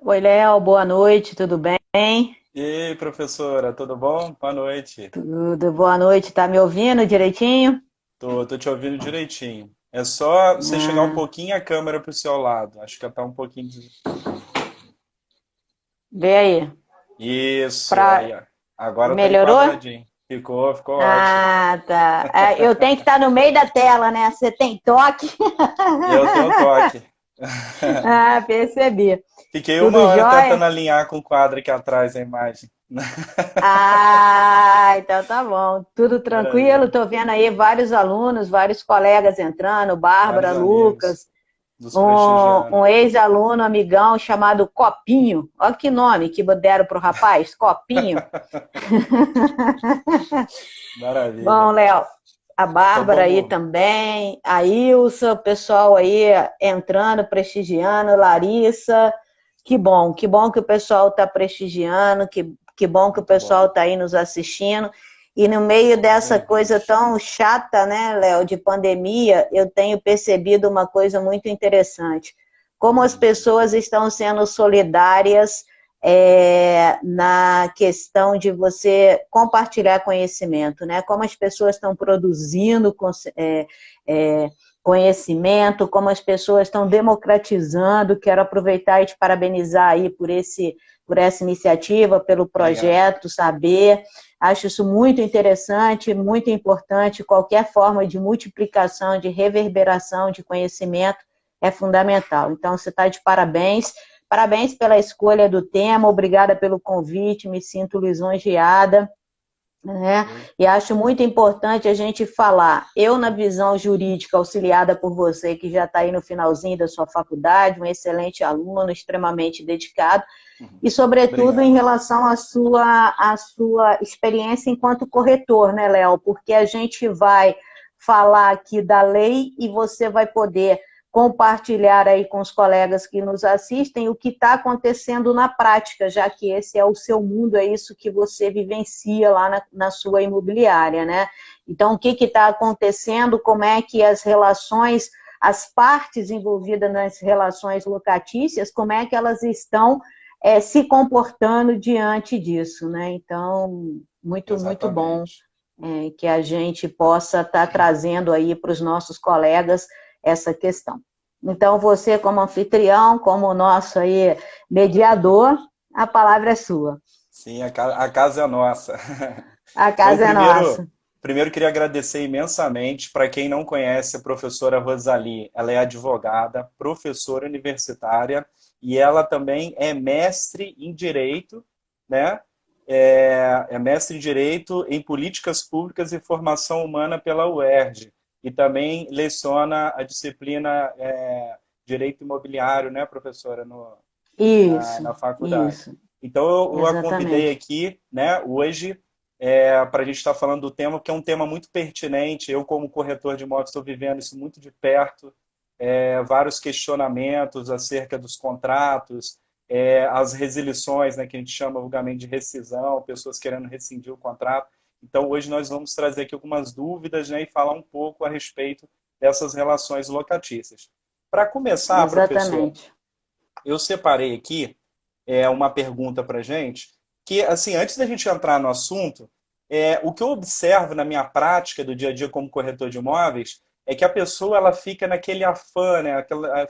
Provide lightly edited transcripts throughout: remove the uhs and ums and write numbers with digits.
Oi, Léo, boa noite, tudo bem? E aí, professora, tudo bom? Boa noite. Tudo, boa noite, tá me ouvindo direitinho? Tô te ouvindo direitinho. É só você chegar um Ah, pouquinho a câmera pro seu lado. Acho que tá um pouquinho. vê aí, Isso, aí, pra... ó. Agora tá melhorou? enquadradinho. Ficou ótimo. Ah, tá. Eu tenho que estar no meio da tela, né? Você tem toque? Eu tenho toque. Ah, percebi. Fiquei uma Tudo hora tentando jóia? alinhar com o quadro aqui atrás a imagem. Ah, então tá bom. Tudo tranquilo? Maravilha. Tô vendo aí vários alunos, vários colegas entrando, Bárbara, Vários amigos Lucas. dos prestigiando. Um ex-aluno, amigão, chamado Copinho. Olha que nome que deram para o rapaz, Copinho. Bom, Maravilha. Léo, a Então Bárbara aí vamos. também, a Ilsa, o pessoal aí entrando, prestigiando, Larissa. Que bom que o pessoal está prestigiando, que bom que o Muito pessoal bom. está aí nos assistindo. E no meio Estamos dessa coisa bem-vindos. tão chata, né, Léo, de pandemia, eu tenho percebido uma coisa muito interessante. Como as pessoas estão sendo solidárias na questão de você compartilhar conhecimento, né? Como as pessoas estão produzindo é, conhecimento, como as pessoas estão democratizando. Quero aproveitar e te parabenizar aí por essa iniciativa, pelo Obrigado. projeto Saber. Acho isso muito interessante, muito importante. Qualquer forma de multiplicação, de reverberação de conhecimento é fundamental. Então, você está de parabéns. Parabéns pela escolha do tema, obrigada pelo convite, me sinto lisonjeada, né? E acho muito importante a gente falar. Eu, na visão jurídica, auxiliada por você, que já está aí no finalzinho da sua faculdade, um excelente aluno, extremamente dedicado, e, sobretudo, em Obrigado. relação à sua experiência enquanto corretor, né, Léo? Porque a gente vai falar aqui da lei e você vai poder compartilhar aí com os colegas que nos assistem o que está acontecendo na prática, já que esse é o seu mundo, é isso que você vivencia lá na sua imobiliária, né? Então, o que está acontecendo, como é que as relações, as partes envolvidas nas relações locatícias, como é que elas estão se comportando diante disso, né? Então, muito bom Exatamente. que a gente possa estar trazendo aí para os nossos colegas essa questão. Então, você como anfitrião, como nosso aí mediador, a palavra é sua. Sim, a casa é nossa. A Bom, casa é nossa. primeiro queria agradecer imensamente para quem não conhece a professora Rosali. Ela é advogada, professora universitária e ela também é mestre em Direito, né? É mestre em Direito em Políticas Públicas e Formação Humana pela UERJ. E também leciona a disciplina Direito Imobiliário, né, professora, na Isso, faculdade. isso, Então eu a convidei exatamente. aqui, né, hoje, para a gente estar falando do tema, que é um tema muito pertinente. Eu, como corretor de imóveis, estou vivendo isso muito de perto. Vários questionamentos acerca dos contratos, as resilições, né, que a gente chama vulgarmente de rescisão, pessoas querendo rescindir o contrato. Então, hoje nós vamos trazer aqui algumas dúvidas, né, e falar um pouco a respeito dessas relações locatícias. Para começar, professor, Exatamente. eu separei aqui uma pergunta para gente, que, assim, antes da gente entrar no assunto, o que eu observo na minha prática do dia a dia como corretor de imóveis é que a pessoa ela fica naquele afã, né,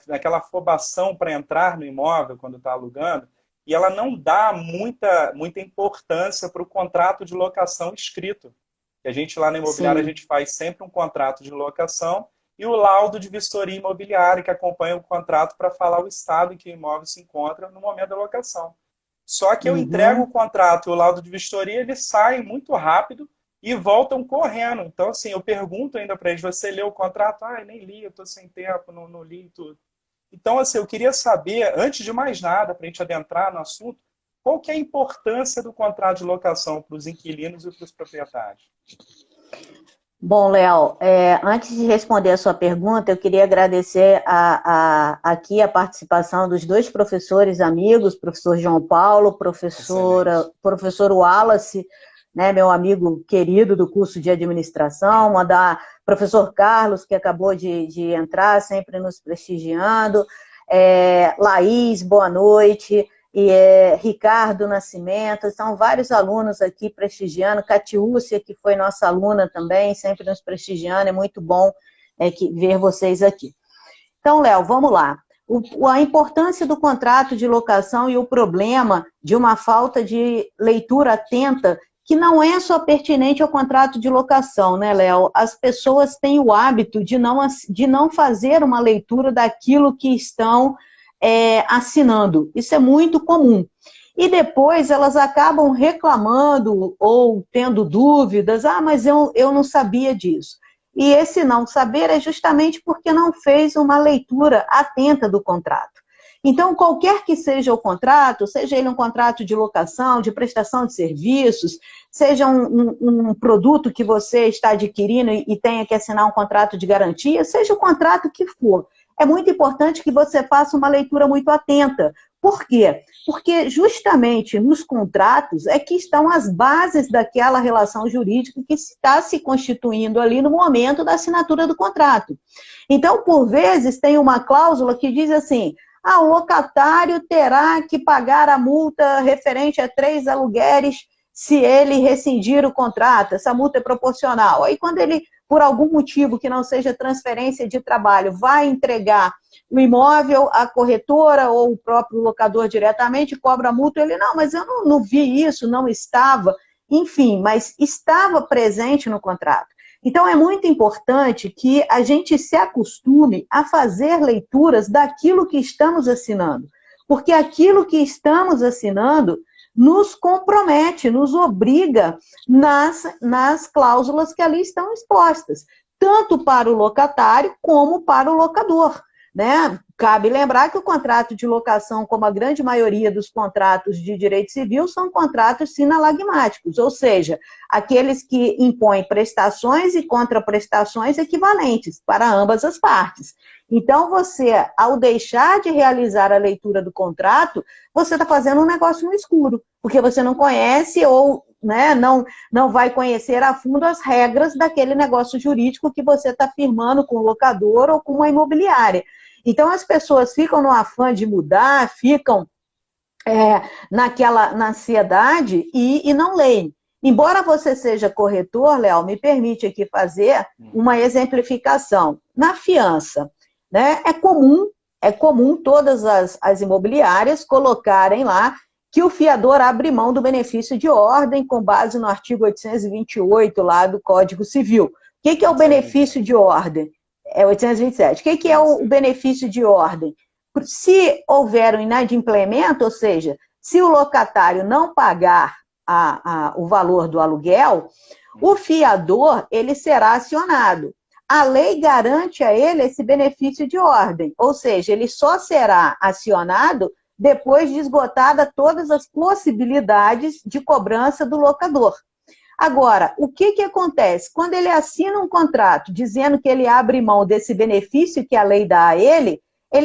naquela afobação para entrar no imóvel quando está alugando, e ela não dá muita importância para o contrato de locação escrito. Que a gente lá na imobiliária a Sim. gente faz sempre um contrato de locação e o laudo de vistoria imobiliária que acompanha o contrato para falar o estado em que o imóvel se encontra no momento da locação. Só que eu entrego o Uhum. contrato e o laudo de vistoria, eles saem muito rápido e voltam correndo. Então, assim, eu pergunto ainda para eles, você leu o contrato? Ah, nem li, eu estou sem tempo, não li tudo. Então, assim, eu queria saber, antes de mais nada, para a gente adentrar no assunto, qual que é a importância do contrato de locação para os inquilinos e para os proprietários? Bom, Léo, antes de responder a sua pergunta, eu queria agradecer aqui a participação dos dois professores amigos, professor João Paulo, Excelente. professor Wallace, né, meu amigo querido do curso de administração, mandar professor Carlos, que acabou de entrar, sempre nos prestigiando, Laís, boa noite, Ricardo Nascimento, são vários alunos aqui prestigiando, Catiúcia, que foi nossa aluna também, sempre nos prestigiando, é muito bom ver vocês aqui. Então, Léo, vamos lá. A importância do contrato de locação e o problema de uma falta de leitura atenta, que não é só pertinente ao contrato de locação, né, Léo? As pessoas têm o hábito de não fazer uma leitura daquilo que estão assinando. Isso é muito comum. E depois elas acabam reclamando ou tendo dúvidas, mas eu não sabia disso. E esse não saber é justamente porque não fez uma leitura atenta do contrato. Então, qualquer que seja o contrato, seja ele um contrato de locação, de prestação de serviços, seja um produto que você está adquirindo e tenha que assinar um contrato de garantia, seja o contrato que for, é muito importante que você faça uma leitura muito atenta. Por quê? Porque justamente nos contratos é que estão as bases daquela relação jurídica que está se constituindo ali no momento da assinatura do contrato. Então, por vezes, tem uma cláusula que diz assim, o locatário terá que pagar a multa referente a 3 aluguéis se ele rescindir o contrato, essa multa é proporcional. Aí, quando ele, por algum motivo que não seja transferência de trabalho, vai entregar o imóvel, a corretora ou o próprio locador diretamente cobra a multa, ele, não, mas eu não vi isso, não estava, enfim, mas estava presente no contrato. Então, é muito importante que a gente se acostume a fazer leituras daquilo que estamos assinando, porque aquilo que estamos assinando nos compromete, nos obriga nas cláusulas que ali estão expostas, tanto para o locatário como para o locador, né? Cabe lembrar que o contrato de locação, como a grande maioria dos contratos de direito civil, são contratos sinalagmáticos, ou seja, aqueles que impõem prestações e contraprestações equivalentes para ambas as partes. Então, você, ao deixar de realizar a leitura do contrato, você está fazendo um negócio no escuro, porque você não conhece ou não vai conhecer a fundo as regras daquele negócio jurídico que você está firmando com o locador ou com uma imobiliária. Então, as pessoas ficam no afã de mudar, ficam na ansiedade e não leem. Embora você seja corretor, Léo, me permite aqui fazer uma exemplificação. Na fiança, né, é comum todas as imobiliárias colocarem lá que o fiador abre mão do benefício de ordem com base no artigo 828 lá do Código Civil. O que é o benefício de ordem? É 827. O que é o benefício de ordem? Se houver um inadimplemento, ou seja, se o locatário não pagar o valor do aluguel, o fiador ele será acionado. A lei garante a ele esse benefício de ordem, ou seja, ele só será acionado depois de esgotada todas as possibilidades de cobrança do locador. Agora, o que acontece? Quando ele assina um contrato dizendo que ele abre mão desse benefício que a lei dá a ele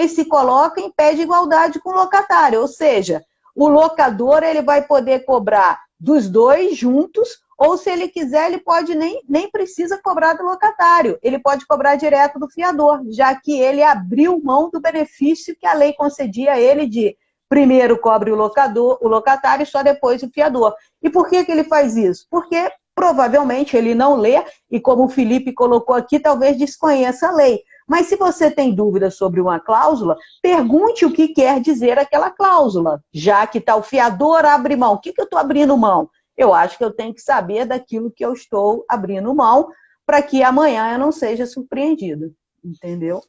se coloca em pé de igualdade com o locatário, ou seja, o locador ele vai poder cobrar dos dois juntos, ou se ele quiser, ele pode nem precisa cobrar do locatário, ele pode cobrar direto do fiador, já que ele abriu mão do benefício que a lei concedia a ele de primeiro cobre o locatário e só depois o fiador. E por que ele faz isso? Porque provavelmente ele não lê, e como o Felipe colocou aqui, talvez desconheça a lei. Mas se você tem dúvidas sobre uma cláusula, pergunte o que quer dizer aquela cláusula. Já que o fiador abre mão. O que eu estou abrindo mão? Eu acho que eu tenho que saber daquilo que eu estou abrindo mão para que amanhã eu não seja surpreendido. Entendeu?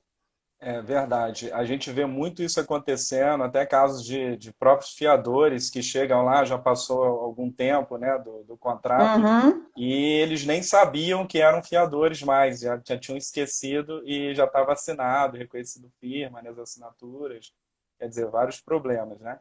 É verdade. A gente vê muito isso acontecendo, até casos de próprios fiadores que chegam lá, já passou algum tempo, né, do contrato, e eles nem sabiam que eram fiadores mais, já tinham esquecido e já estava assinado, reconhecido firma, né, as assinaturas, quer dizer, vários problemas, né?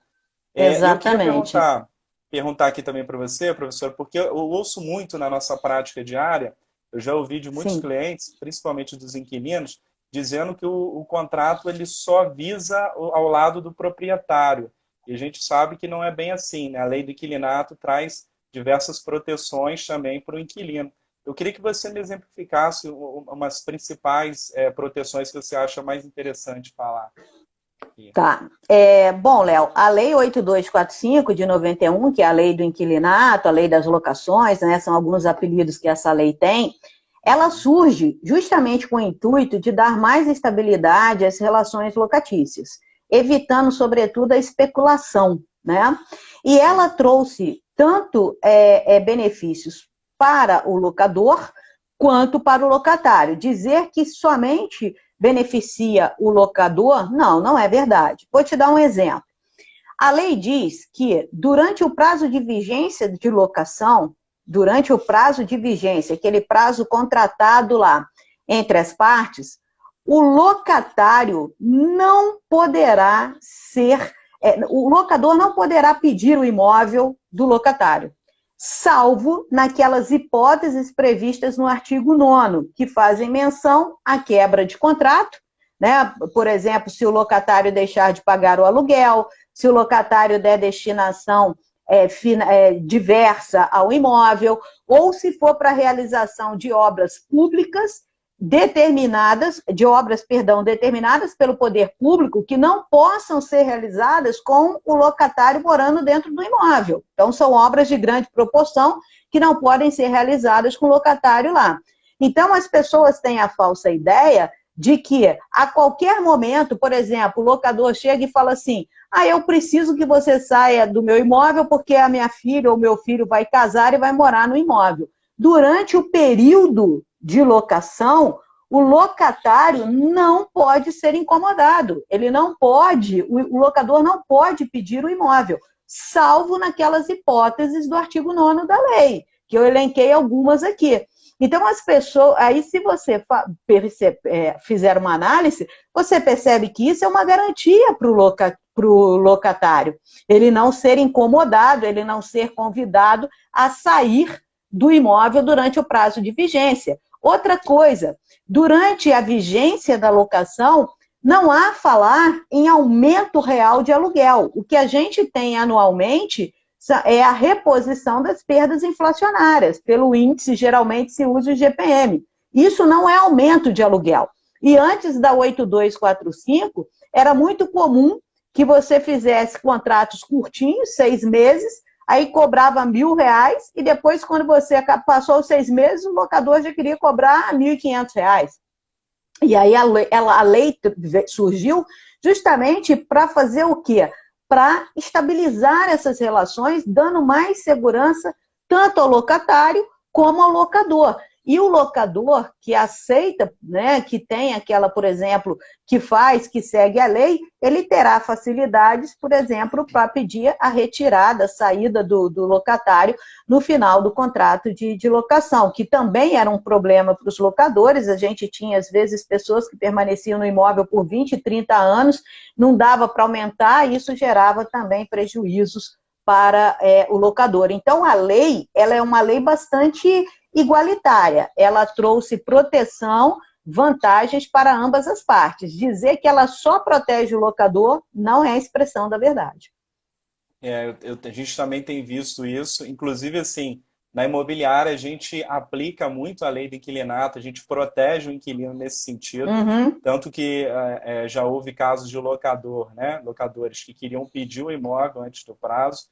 Exatamente. Eu queria perguntar aqui também para você, professora, porque eu ouço muito na nossa prática diária, eu já ouvi de muitos clientes, principalmente dos inquilinos, dizendo que o contrato ele só visa ao lado do proprietário. E a gente sabe que não é bem assim, né? A lei do inquilinato traz diversas proteções também para o inquilino. Eu queria que você me exemplificasse umas principais proteções que você acha mais interessante falar. Tá. Bom, Léo, a Lei 8245 de 91, que é a lei do inquilinato, a lei das locações, né, são alguns apelidos que essa lei tem, ela surge justamente com o intuito de dar mais estabilidade às relações locatícias, evitando, sobretudo, a especulação, né? E ela trouxe tanto benefícios para o locador quanto para o locatário. Dizer que somente beneficia o locador, não é verdade. Vou te dar um exemplo. A lei diz que durante o prazo de vigência de locação, durante o prazo de vigência, aquele prazo contratado lá entre as partes, o locatário não poderá o locador não poderá pedir o imóvel do locatário, salvo naquelas hipóteses previstas no artigo 9º, que fazem menção à quebra de contrato, né? Por exemplo, se o locatário deixar de pagar o aluguel, se o locatário der destinação diversa ao imóvel, ou se for para a realização de obras públicas determinadas pelo poder público, que não possam ser realizadas com o locatário morando dentro do imóvel. Então, são obras de grande proporção que não podem ser realizadas com o locatário lá. Então, as pessoas têm a falsa ideia de que, a qualquer momento, por exemplo, o locador chega e fala assim: eu preciso que você saia do meu imóvel porque a minha filha ou meu filho vai casar e vai morar no imóvel. Durante o período de locação, o locatário não pode ser incomodado. O locador não pode pedir o imóvel, salvo naquelas hipóteses do artigo 9º da lei, que eu elenquei algumas aqui. Então, as pessoas, aí se você fizer uma análise, você percebe que isso é uma garantia para o locatário. Ele não ser incomodado, ele não ser convidado a sair do imóvel durante o prazo de vigência. Outra coisa, durante a vigência da locação, não há falar em aumento real de aluguel. O que a gente tem anualmente é a reposição das perdas inflacionárias. Pelo índice, geralmente se usa o IGPM. Isso não é aumento de aluguel. E antes da 8245, era muito comum que você fizesse contratos curtinhos, 6 meses, aí cobrava R$1.000, e depois, quando você passou os 6 meses, o locador já queria cobrar R$1.500. E aí a lei surgiu justamente para fazer o quê? Para estabilizar essas relações, dando mais segurança tanto ao locatário como ao locador. E o locador que aceita, né, que tem aquela, por exemplo, que segue a lei, ele terá facilidades, por exemplo, para pedir a retirada, a saída do locatário no final do contrato de locação, que também era um problema para os locadores. A gente tinha, às vezes, pessoas que permaneciam no imóvel por 20, 30 anos, não dava para aumentar, e isso gerava também prejuízos para o locador. Então, a lei, ela é uma lei bastante igualitária. Ela trouxe proteção, vantagens para ambas as partes. Dizer que ela só protege o locador não é a expressão da verdade. A gente também tem visto isso, inclusive assim, na imobiliária a gente aplica muito a lei do inquilinato, a gente protege o inquilino nesse sentido, tanto que já houve casos de locador, né? Locadores que queriam pedir o imóvel antes do prazo,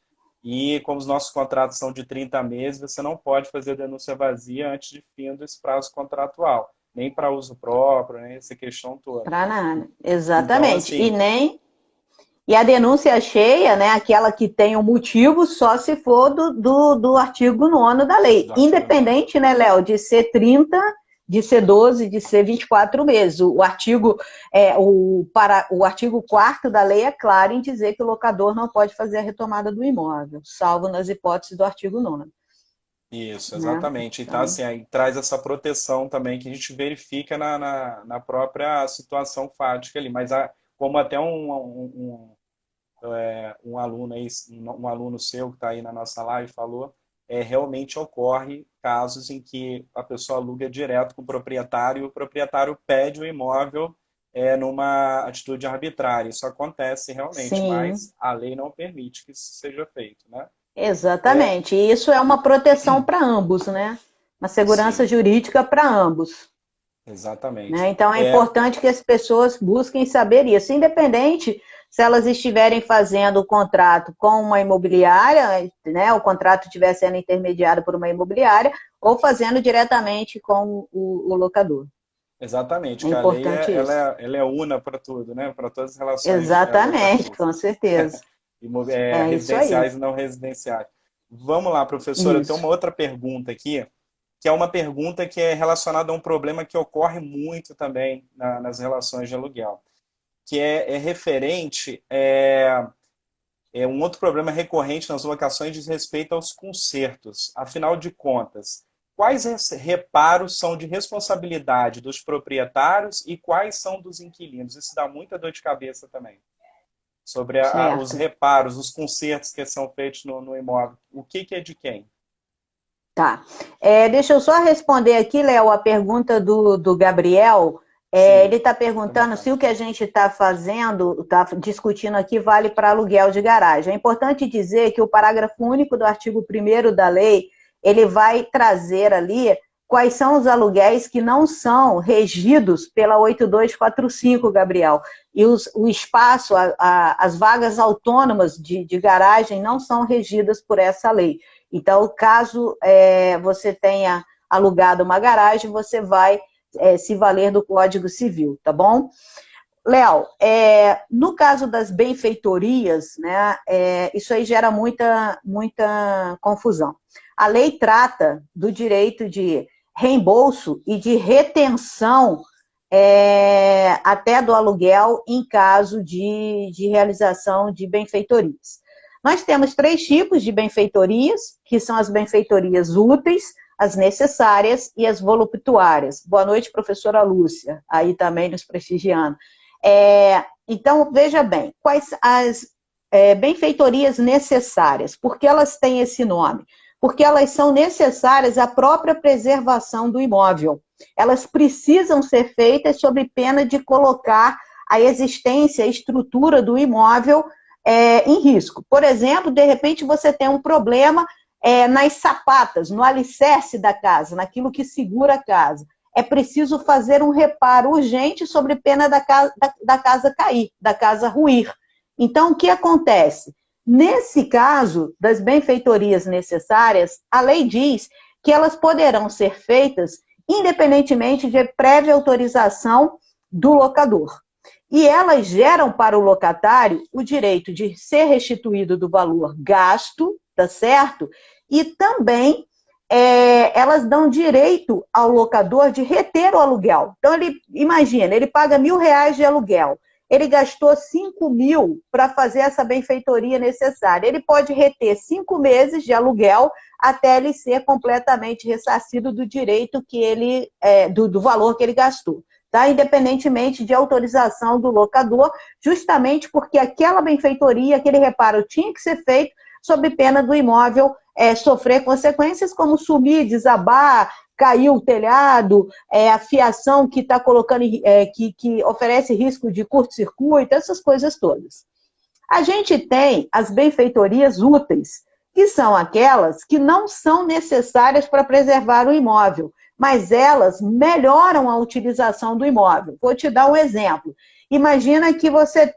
e como os nossos contratos são de 30 meses, você não pode fazer denúncia vazia antes de fim desse prazo contratual, nem para uso próprio, nem essa questão toda. Para nada, exatamente. Então, assim, E a denúncia cheia, né, aquela que tem um motivo, só se for do artigo 9º da lei. Independente, né, Léo, de ser 30, de ser 12, de ser 24 meses. O artigo 4º da lei é claro em dizer que o locador não pode fazer a retomada do imóvel, salvo nas hipóteses do artigo 9º. Isso, exatamente. Então, assim, aí traz essa proteção também que a gente verifica na própria situação fática ali. Mas como até um aluno aí, um aluno seu que está aí na nossa live falou, realmente ocorre casos em que a pessoa aluga direto com o proprietário e o proprietário pede o imóvel numa atitude arbitrária. Isso acontece realmente, Sim. Mas a lei não permite que isso seja feito, né? Exatamente. E isso é uma proteção para ambos, né? Uma segurança Sim. jurídica para ambos. Exatamente. Né? Então é importante que as pessoas busquem saber isso, independente se elas estiverem fazendo o contrato com uma imobiliária, né, o contrato estiver sendo intermediado por uma imobiliária, ou fazendo diretamente com o locador. Exatamente, É que a lei importante isso. ela é una para tudo, né? Para todas as relações Exatamente, locativas, com certeza. É isso aí. residenciais e não residenciais. Vamos lá, professora, eu tenho uma Isso. outra pergunta aqui, que é uma pergunta que é relacionada a um problema que ocorre muito também nas relações de aluguel, que é referente um outro problema recorrente nas locações diz respeito aos consertos. Afinal de contas, quais reparos são de responsabilidade dos proprietários e quais são dos inquilinos? Isso dá muita dor de cabeça também. Sobre os Certo. reparos, os consertos que são feitos no imóvel. O que é de quem? Tá. Deixa eu só responder aqui, Léo, a pergunta do Gabriel. Ele Sim, está fica à perguntando se vontade. o que a gente está fazendo, está discutindo aqui, vale para aluguel de garagem. É importante dizer que o parágrafo único do artigo 1º da lei, ele vai trazer ali quais são os aluguéis que não são regidos pela 8245, Gabriel. E o espaço, as vagas autônomas de garagem não são regidas por essa lei. Então, caso você tenha alugado uma garagem, você vai se valer do Código Civil, tá bom? Léo, no caso das benfeitorias, né, isso aí gera muita confusão. A lei trata do direito de reembolso e de retenção até do aluguel em caso de realização de benfeitorias. Nós temos 3 tipos de benfeitorias, que são as benfeitorias úteis, as necessárias e as voluptuárias. Boa noite, professora Lúcia, aí também nos prestigiando. Então, veja bem, quais as benfeitorias necessárias? Por que elas têm esse nome? Porque elas são necessárias à própria preservação do imóvel. Elas precisam ser feitas sob pena de colocar a existência, a estrutura do imóvel em risco. Por exemplo, de repente você tem um problema nas sapatas, no alicerce da casa, naquilo que segura a casa. É preciso fazer um reparo urgente sobre pena da casa cair, da casa ruir. Então, o que acontece? Nesse caso das benfeitorias necessárias, a lei diz que elas poderão ser feitas independentemente de prévia autorização do locador. E elas geram para o locatário o direito de ser restituído do valor gasto, tá certo? E também elas dão direito ao locador de reter o aluguel. Então, imagina, ele paga R$1.000 de aluguel, ele gastou 5.000 para fazer essa benfeitoria necessária. Ele pode reter 5 meses de aluguel até ele ser completamente ressarcido do direito que ele, do valor que ele gastou. Tá? Independentemente de autorização do locador, justamente porque aquela benfeitoria, aquele reparo tinha que ser feito sob pena do imóvel sofrer consequências como sumir, desabar, cair o telhado, a fiação que está colocando, que oferece risco de curto-circuito, essas coisas todas. A gente tem as benfeitorias úteis, que são aquelas que não são necessárias para preservar o imóvel, mas elas melhoram a utilização do imóvel. Vou te dar um exemplo. Imagina que você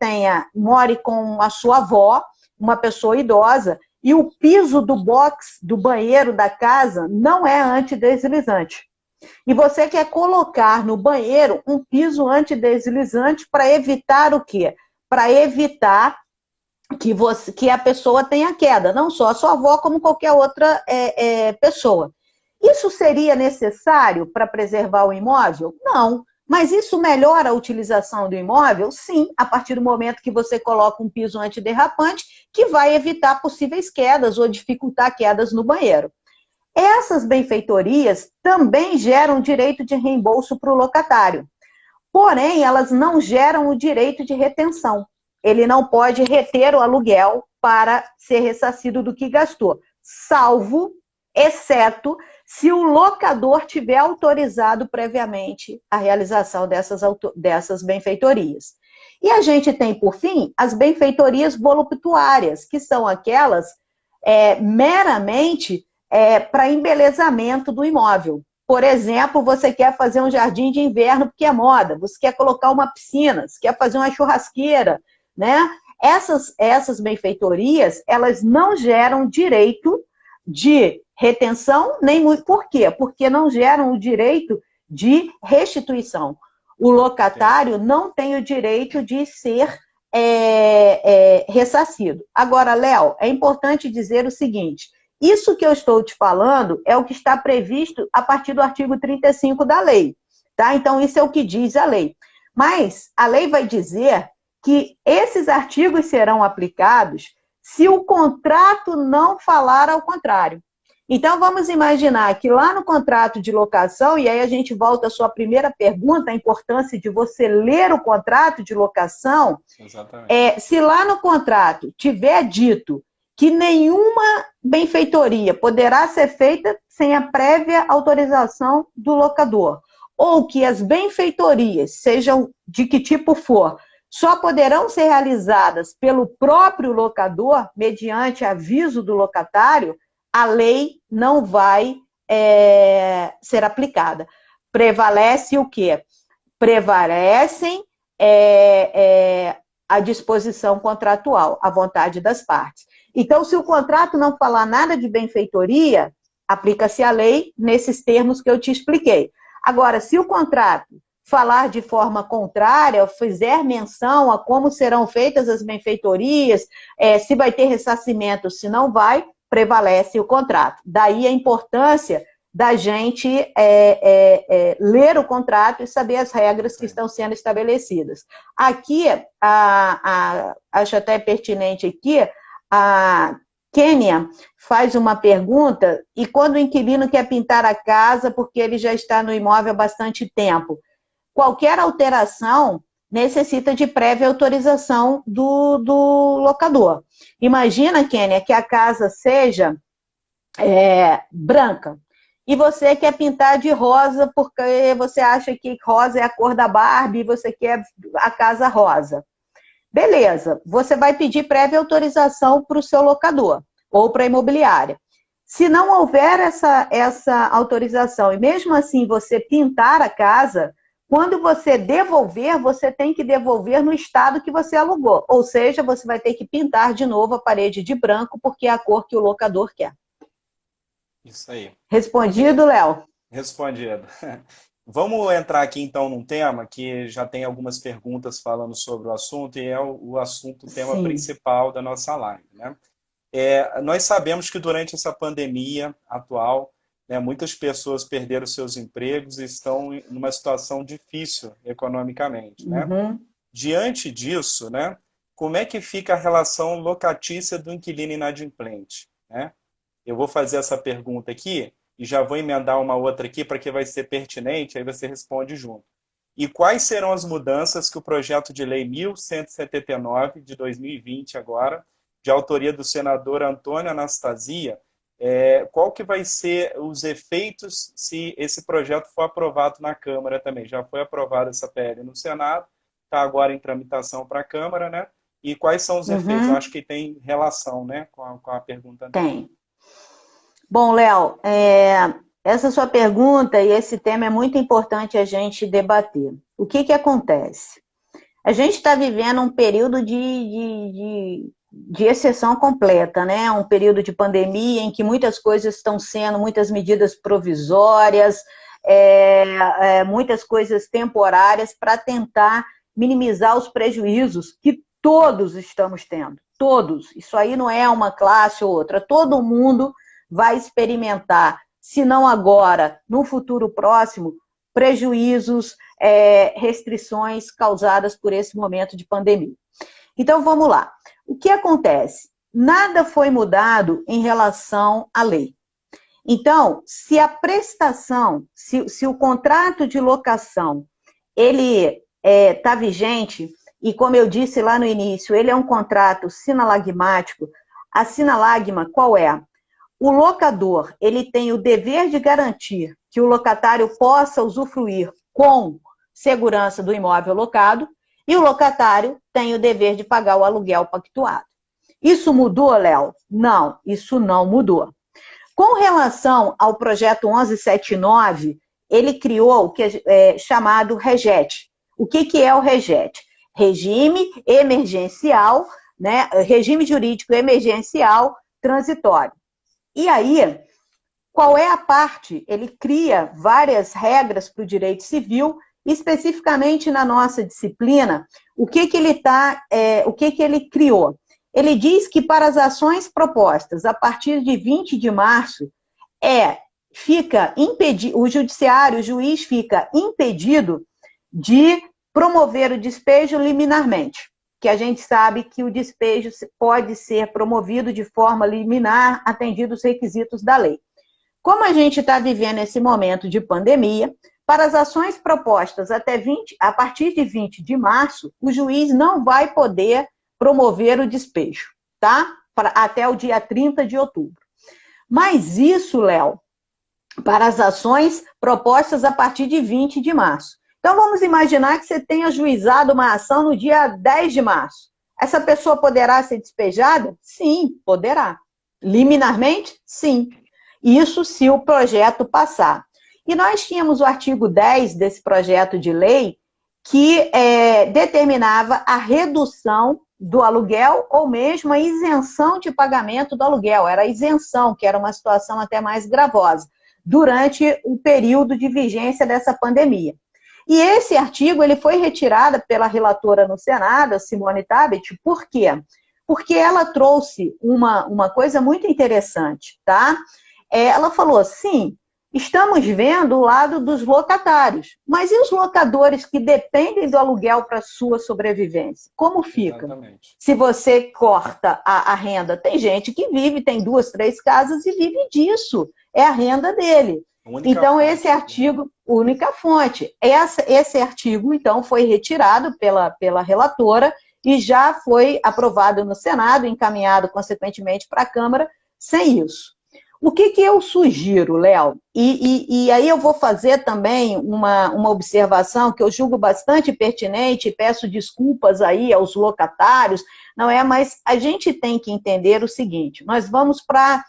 more com a sua avó, uma pessoa idosa, e o piso do box, do banheiro da casa, não é antideslizante. E você quer colocar no banheiro um piso antideslizante para evitar o quê? Para evitar que a pessoa tenha queda, não só a sua avó, como qualquer outra pessoa. Isso seria necessário para preservar o imóvel? Não. Mas isso melhora a utilização do imóvel? Sim, a partir do momento que você coloca um piso antiderrapante que vai evitar possíveis quedas ou dificultar quedas no banheiro. Essas benfeitorias também geram direito de reembolso para o locatário. Porém, elas não geram o direito de retenção. Ele não pode reter o aluguel para ser ressarcido do que gastou, salvo, exceto, se o locador tiver autorizado previamente a realização dessas benfeitorias. E a gente tem, por fim, as benfeitorias voluptuárias, que são aquelas meramente para embelezamento do imóvel. Por exemplo, você quer fazer um jardim de inverno porque é moda, você quer colocar uma piscina, você quer fazer uma churrasqueira, né? essas benfeitorias, elas não geram direito de retenção, nem muito. Por quê? Porque não geram o direito de restituição. O locatário não tem o direito de ser ressarcido. Agora, Léo, é importante dizer o seguinte, isso que eu estou te falando é o que está previsto a partir do artigo 35 da lei, tá? Então, isso é o que diz a lei. Mas a lei vai dizer que esses artigos serão aplicados se o contrato não falar ao contrário. Então, vamos imaginar que lá no contrato de locação, e aí a gente volta à sua primeira pergunta, a importância de você ler o contrato de locação. Exatamente. Se lá no contrato tiver dito que nenhuma benfeitoria poderá ser feita sem a prévia autorização do locador, ou que as benfeitorias, sejam de que tipo for, só poderão ser realizadas pelo próprio locador, mediante aviso do locatário, a lei não vai ser aplicada. Prevalece o quê? Prevalecem a disposição contratual, a vontade das partes. Então, se o contrato não falar nada de benfeitoria, aplica-se a lei nesses termos que eu te expliquei. Agora, se o contrato falar de forma contrária, fizer menção a como serão feitas as benfeitorias, se vai ter ressarcimento, se não vai, prevalece o contrato. Daí a importância da gente ler o contrato e saber as regras que estão sendo estabelecidas. Aqui, acho até pertinente aqui, a Kênia faz uma pergunta, e quando o inquilino quer pintar a casa porque ele já está no imóvel há bastante tempo, qualquer alteração necessita de prévia autorização do locador. Imagina, Kênia, que a casa seja branca e você quer pintar de rosa porque você acha que rosa é a cor da Barbie e você quer a casa rosa. Beleza, você vai pedir prévia autorização para o seu locador ou para a imobiliária. Se não houver essa autorização e mesmo assim você pintar a casa, quando você devolver, você tem que devolver no estado que você alugou. Ou seja, você vai ter que pintar de novo a parede de branco, porque é a cor que o locador quer. Isso aí. Respondido, Léo? Respondido. Vamos entrar aqui, então, num tema que já tem algumas perguntas falando sobre o assunto, e é o assunto, o tema principal da nossa live, né? Nós sabemos que durante essa pandemia atual, né, muitas pessoas perderam seus empregos e estão em uma situação difícil economicamente, né? Diante disso, né, como é que fica a relação locatícia do inquilino inadimplente, né? Eu vou fazer essa pergunta aqui e já vou emendar uma outra aqui para que vai ser pertinente, aí você responde junto. E quais serão as mudanças que o projeto de lei 1179 de 2020 agora, de autoria do senador Antônio Anastasia, qual que vai ser os efeitos se esse projeto for aprovado na Câmara também? Já foi aprovada essa PL no Senado, está agora em tramitação para a Câmara, né? E quais são os efeitos? Eu acho que tem relação, né, com a pergunta anterior. Tem. Bom, Léo, essa sua pergunta e esse tema é muito importante a gente debater. O que acontece? A gente está vivendo um período de exceção completa, né? Um período de pandemia em que muitas coisas estão sendo, muitas medidas provisórias, muitas coisas temporárias para tentar minimizar os prejuízos que todos estamos tendo. Todos. Isso aí não é uma classe ou outra. Todo mundo vai experimentar, se não agora, no futuro próximo, prejuízos, restrições causadas por esse momento de pandemia. Então, vamos lá. O que acontece? Nada foi mudado em relação à lei. Então, se a prestação, se o contrato de locação, ele está vigente, e como eu disse lá no início, ele é um contrato sinalagmático, a sinalagma qual é? O locador, ele tem o dever de garantir que o locatário possa usufruir com segurança do imóvel locado e o locatário tem o dever de pagar o aluguel pactuado. Isso mudou, Léo? Não, isso não mudou. Com relação ao projeto 1179, ele criou o que é chamado REGET. O que é o REGET? Regime Emergencial né? Regime jurídico emergencial transitório. E aí, qual é a parte? Ele cria várias regras para o direito civil, especificamente na nossa disciplina, o que ele criou? Ele diz que para as ações propostas a partir de 20 de março, fica impedido, o judiciário, o juiz fica impedido de promover o despejo liminarmente, que a gente sabe que o despejo pode ser promovido de forma liminar, atendidos os requisitos da lei. Como a gente está vivendo esse momento de pandemia, para as ações propostas a partir de 20 de março, o juiz não vai poder promover o despejo, tá? Até o dia 30 de outubro. Mas isso, Léo, para as ações propostas a partir de 20 de março. Então, vamos imaginar que você tenha ajuizado uma ação no dia 10 de março. Essa pessoa poderá ser despejada? Sim, poderá. Liminarmente? Sim. Isso se o projeto passar. E nós tínhamos o artigo 10 desse projeto de lei que determinava a redução do aluguel ou mesmo a isenção de pagamento do aluguel. Era a isenção, que era uma situação até mais gravosa, durante o período de vigência dessa pandemia. E esse artigo ele foi retirado pela relatora no Senado, a Simone Tebet, por quê? Porque ela trouxe uma coisa muito interessante, tá? Ela falou, sim, estamos vendo o lado dos locatários, mas e os locadores que dependem do aluguel para sua sobrevivência? Como fica? Exatamente. Se você corta a renda, tem gente que vive, tem 2, 3 casas e vive disso, é a renda dele. Então, fonte, esse artigo, única fonte. Esse artigo, então, foi retirado pela relatora e já foi aprovado no Senado, encaminhado, consequentemente, para a Câmara, sem isso. O que eu sugiro, Léo? E aí eu vou fazer também uma observação que eu julgo bastante pertinente, peço desculpas aí aos locatários, não é? Mas a gente tem que entender o seguinte, nós vamos para,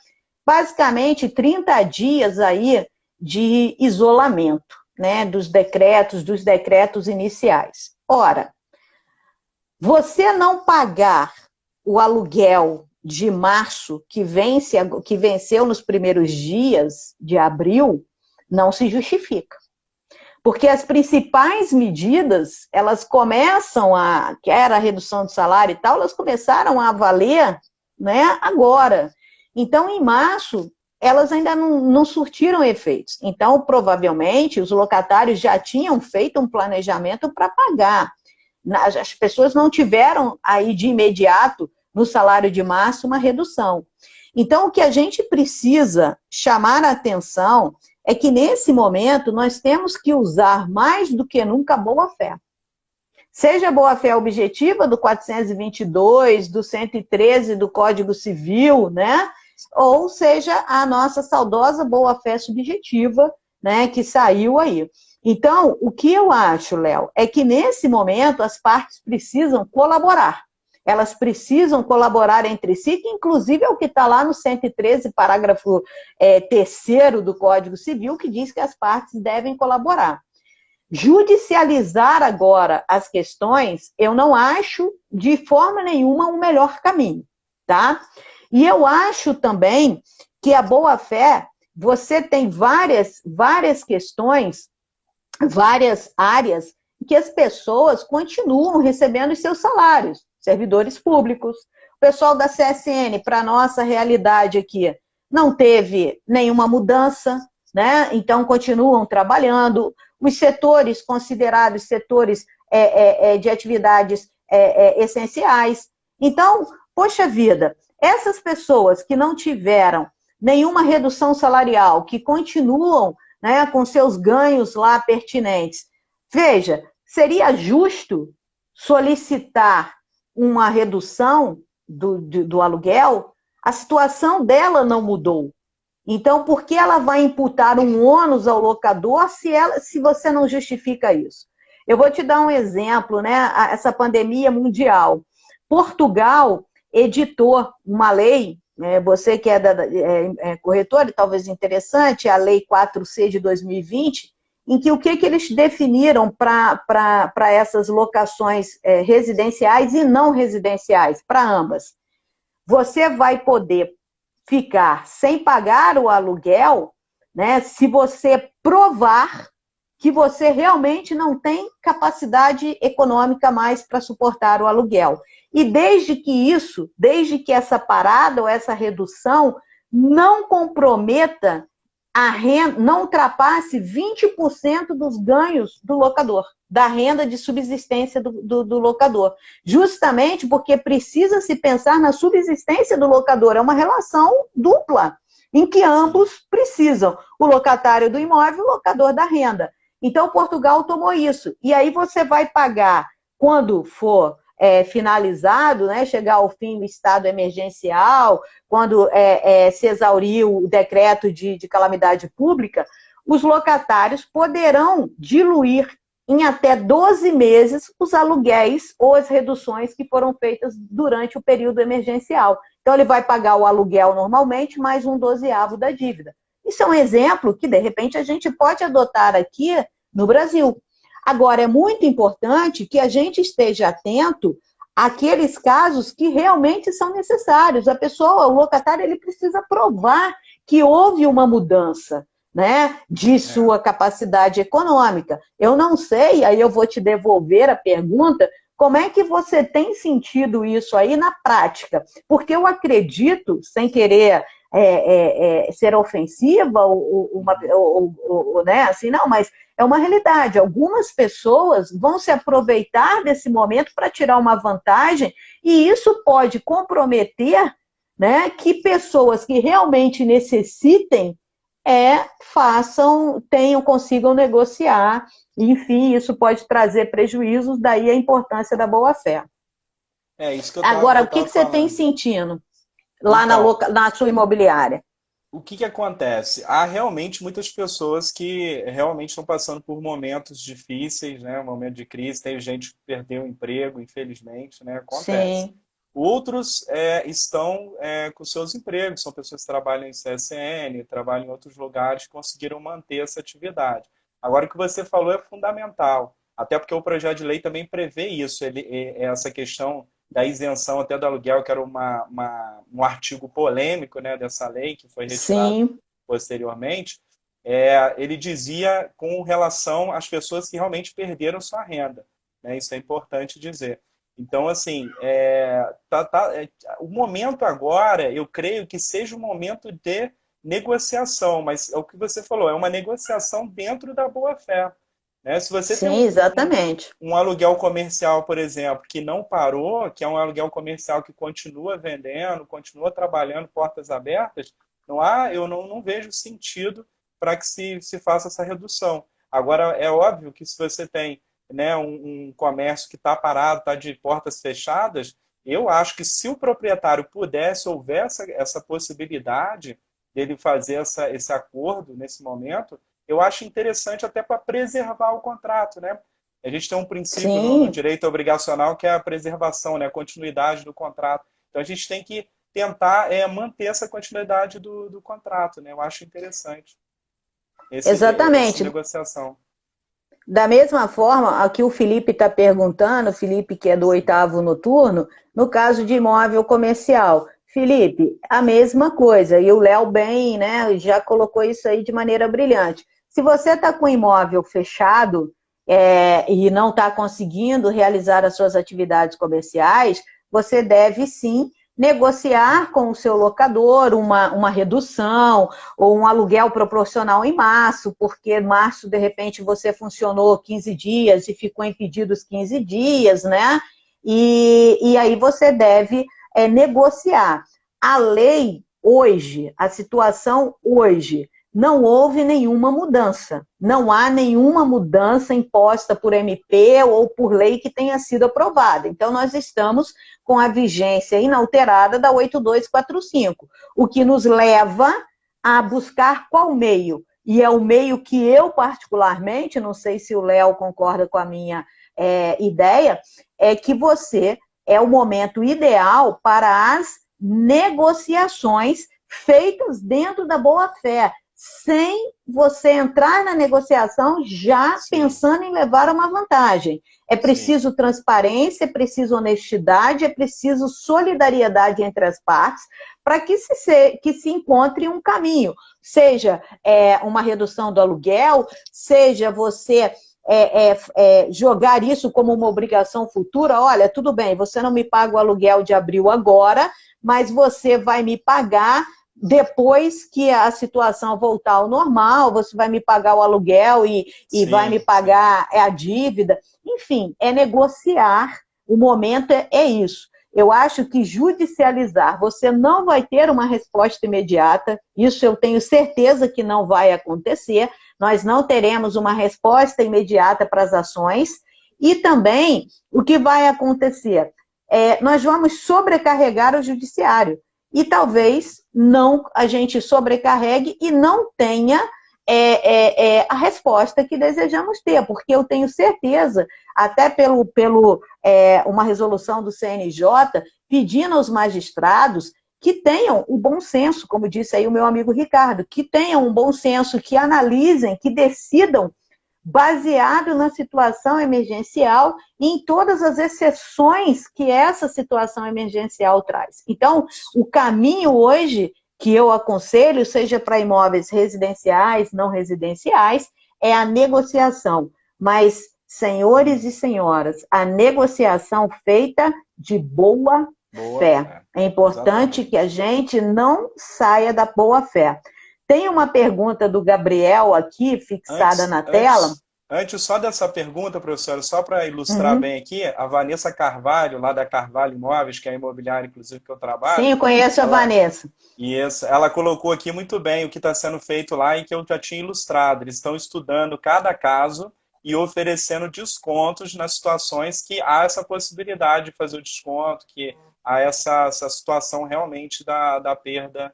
basicamente, 30 dias aí de isolamento, né, dos decretos iniciais. Ora, você não pagar o aluguel de março, que venceu nos primeiros dias de abril, não se justifica. Porque as principais medidas, elas começam que era a redução do salário e tal, elas começaram a valer, né, agora. Então, em março, elas ainda não surtiram efeitos. Então, provavelmente, os locatários já tinham feito um planejamento para pagar. As pessoas não tiveram aí de imediato, no salário de março, uma redução. Então, o que a gente precisa chamar a atenção é que, nesse momento, nós temos que usar mais do que nunca a boa-fé. Seja a boa-fé objetiva do 422, do 113 do Código Civil, né? Ou seja, a nossa saudosa boa-fé subjetiva, né, que saiu aí. Então, o que eu acho, Léo, é que nesse momento as partes precisam colaborar. Elas precisam colaborar entre si, que inclusive é o que está lá no 113, parágrafo 3º do Código Civil, que diz que as partes devem colaborar. Judicializar agora as questões, eu não acho de forma nenhuma o melhor caminho, tá? E eu acho também que a boa-fé, você tem várias questões, várias áreas que as pessoas continuam recebendo os seus salários, servidores públicos, o pessoal da CSN, para a nossa realidade aqui, não teve nenhuma mudança, né? Então continuam trabalhando, os setores considerados setores de atividades essenciais. Então, poxa vida, essas pessoas que não tiveram nenhuma redução salarial, que continuam, né, com seus ganhos lá pertinentes, veja, seria justo solicitar uma redução do aluguel? A situação dela não mudou. Então, por que ela vai imputar um ônus ao locador se você não justifica isso? Eu vou te dar um exemplo, né? Essa pandemia mundial. Portugal editou uma lei, você que é corretor, e talvez interessante, a Lei 4C de 2020, em que o que eles definiram para essas locações residenciais e não residenciais, para ambas. Você vai poder ficar sem pagar o aluguel, né, se você provar que você realmente não tem capacidade econômica mais para suportar o aluguel. E desde que essa parada ou essa redução não comprometa a renda, não ultrapasse 20% dos ganhos do locador, da renda de subsistência do locador. Justamente porque precisa se pensar na subsistência do locador. É uma relação dupla, em que ambos precisam. O locatário do imóvel e o locador da renda. Então, Portugal tomou isso. E aí você vai pagar, quando for finalizado, né, chegar ao fim do estado emergencial, quando se exaurir o decreto de calamidade pública, os locatários poderão diluir em até 12 meses os aluguéis ou as reduções que foram feitas durante o período emergencial. Então, ele vai pagar o aluguel normalmente, mais um 12º da dívida. Isso é um exemplo que, de repente, a gente pode adotar aqui no Brasil. Agora, é muito importante que a gente esteja atento àqueles casos que realmente são necessários. A pessoa, o locatário, ele precisa provar que houve uma mudança, né, de sua capacidade econômica. Eu não sei, aí eu vou te devolver a pergunta, como é que você tem sentido isso aí na prática? Porque eu acredito, sem querer ser ofensiva, né, assim, não, mas é uma realidade. Algumas pessoas vão se aproveitar desse momento para tirar uma vantagem, e isso pode comprometer, né, que pessoas que realmente necessitem consigam negociar. Enfim, isso pode trazer prejuízos, daí a importância da boa-fé. Isso que eu Agora, o que você tem sentindo lá então, na sua imobiliária? O que acontece? Há realmente muitas pessoas que realmente estão passando por momentos difíceis, né? Um momento de crise, tem gente que perdeu o emprego, infelizmente, né? Acontece. Sim. Outros estão com seus empregos, são pessoas que trabalham em CSN, trabalham em outros lugares, conseguiram manter essa atividade. Agora, o que você falou é fundamental, até porque o projeto de lei também prevê isso, essa questão da isenção até do aluguel, que era um artigo polêmico, né, dessa lei, que foi retirado Sim. posteriormente, ele dizia com relação às pessoas que realmente perderam sua renda. Né, isso é importante dizer. Então, assim, o momento agora, eu creio que seja um momento de negociação, mas é o que você falou, é uma negociação dentro da boa-fé. Né? Se você Sim, tem exatamente. Um aluguel comercial, por exemplo, que não parou, que é um aluguel comercial que continua vendendo, continua trabalhando, portas abertas, eu não vejo sentido para que se faça essa redução. Agora, é óbvio que se você tem, né, um comércio que está parado, está de portas fechadas, eu acho que se o proprietário pudesse, houvesse essa possibilidade dele fazer esse acordo nesse momento, eu acho interessante até para preservar o contrato, né? A gente tem um princípio no direito obrigacional que é a preservação, né? A continuidade do contrato. Então a gente tem que tentar manter essa continuidade do contrato, né? Eu acho interessante. Exatamente. Essa negociação. Da mesma forma, aqui o Felipe está perguntando, o Felipe que é do 8º noturno, no caso de imóvel comercial. Felipe, a mesma coisa, e o Léo bem, né, já colocou isso aí de maneira brilhante. Se você está com o imóvel fechado e não está conseguindo realizar as suas atividades comerciais, você deve sim negociar com o seu locador uma redução ou um aluguel proporcional em março, porque em março, de repente, você funcionou 15 dias e ficou impedido os 15 dias, né? E aí você deve negociar. A lei hoje, a situação hoje, não houve nenhuma mudança. Não há nenhuma mudança imposta por MP ou por lei que tenha sido aprovada. Então, nós estamos com a vigência inalterada da 8245, o que nos leva a buscar qual meio? E é o meio que eu, particularmente, não sei se o Léo concorda com a minha ideia, é que é o momento ideal para as negociações feitas dentro da boa-fé, sem você entrar na negociação já Sim. pensando em levar uma vantagem. É preciso transparência, é preciso honestidade, é preciso solidariedade entre as partes para que se encontre um caminho. Seja uma redução do aluguel, seja você jogar isso como uma obrigação futura. Olha, tudo bem, você não me paga o aluguel de abril agora, mas você vai me pagar depois que a situação voltar ao normal, você vai me pagar o aluguel e vai me pagar a dívida. Enfim, é negociar. O momento é isso. Eu acho que judicializar, você não vai ter uma resposta imediata, isso eu tenho certeza que não vai acontecer, nós não teremos uma resposta imediata para as ações, e também o que vai acontecer? Nós vamos sobrecarregar o judiciário, e talvez não a gente sobrecarregue e não tenha a resposta que desejamos ter, porque eu tenho certeza, até uma resolução do CNJ, pedindo aos magistrados que tenham o bom senso, como disse aí o meu amigo Ricardo, que tenham um bom senso, que analisem, que decidam baseado na situação emergencial e em todas as exceções que essa situação emergencial traz. Então, o caminho hoje que eu aconselho, seja para imóveis residenciais, não residenciais, é a negociação. Mas, senhores e senhoras, a negociação feita de boa fé. É importante que a gente não saia da boa fé. Tem uma pergunta do Gabriel aqui, fixada na tela. Antes só dessa pergunta, professora, só para ilustrar bem aqui, a Vanessa Carvalho, lá da Carvalho Imóveis, que é a imobiliária, inclusive, que eu trabalho. Sim, eu conheço a Vanessa. Isso, ela colocou aqui muito bem o que está sendo feito lá e que eu já tinha ilustrado. Eles estão estudando cada caso e oferecendo descontos nas situações que há essa possibilidade de fazer o desconto, que há essa situação realmente da perda